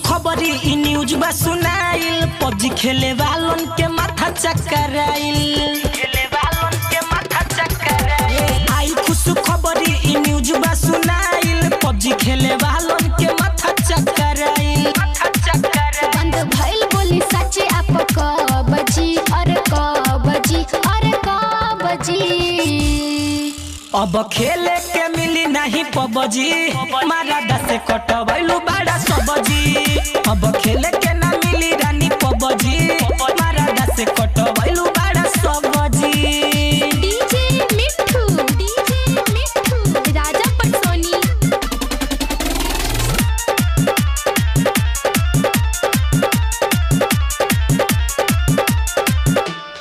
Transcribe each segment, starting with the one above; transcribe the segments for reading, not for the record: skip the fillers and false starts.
खबरी इ न्यूज बा सुनाइल पबजी खेले वालन के माथा चकराइल आई खुश खबरी इ न्यूज बा सुनाइल पबजी खेले वालन के माथा चकराइल बंद भइल बोली सच्ची आप कबजी और कबजी और कबजी अब खेले के मिली नहीं पबजी मारा दस कटवैलू बड़ा सबजी अब खेले के ना मिली रानी पबजी मारा दस कटवैलू बड़ा सबजी। डीजे मिठू राजा पटसोनी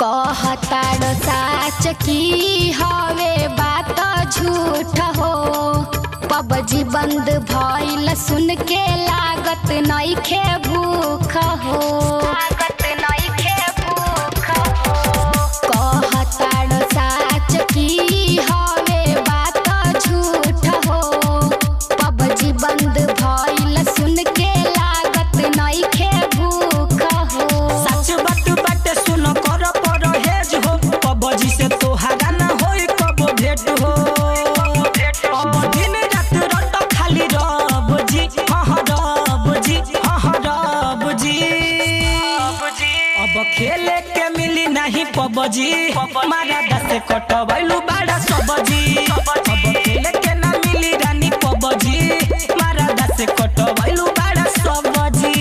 कहताड़ साच की हवे बात झूठ हो पबजी बंद भइल सुन के लागत नइखे भूख हो कहताड़ साच की हवे बात झूठ हो पबजी बंद भइल सुन के लागत नइखे भूख हो सच बात बाटे सुन कर परहेज हो पबजी से तोहारा ना होई कबो भेट हो अब दिन रात रट खाली रबजी रबजी रबजी अब खेले के मिली नहीं पबजी मारा दस कटवैलू बड़ा सबजी अब खेले के ना मिली रानी पबजी मारा दस कटवैलू बड़ा सबजी।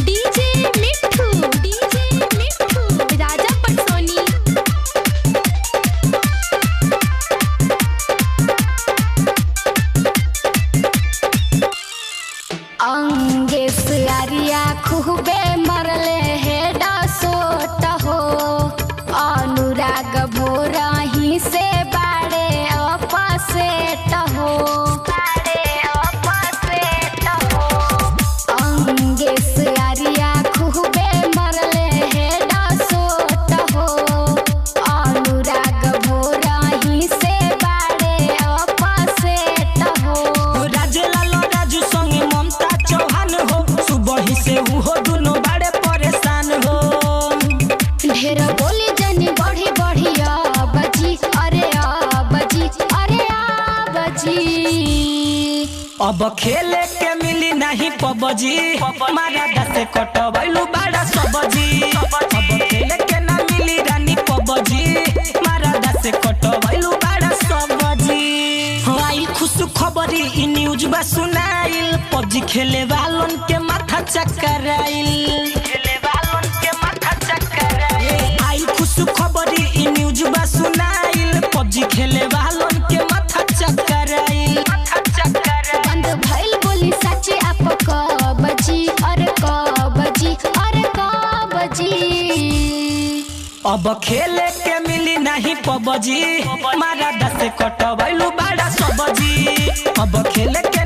डीजे मिठू राजा पटसोनी अंगेस आरिया खूबे मरले हेडा सोट हो अनुराग भोराही से बाड़े अपसेट हो अंगेस आरिया खूबे मरले हेडा सोट हो अनुराग भोराही से बाड़े अपसेट हो राजेलाल राजू संगे ममता चौहान हो सुबह से हो दोनों बड़े परेशान हो ढेर बोली जनी बढ़ी बजी अरे बजी अब खेले के मिली नहीं पबजी मारा दस कटवैलू बड़ा सबजी अब खेले के ना मिली रानी पबजी मारा दस कटवैलू बड़ा सबजी। आई खुश खबरी इ न्यूज बा सुनाइल पबजी खेले वालन के माथा चकराइल आई खुश खबरी इ न्यूज बा सुनाइल पबजी खेले वालन के माथा चकराइल बंद भइल बोली सच्ची आप कबजी और कबजी और कबजी अब खेले के मिली नहीं पबजी मारा दस कटवैलू बड़ा सबजी अब खेले के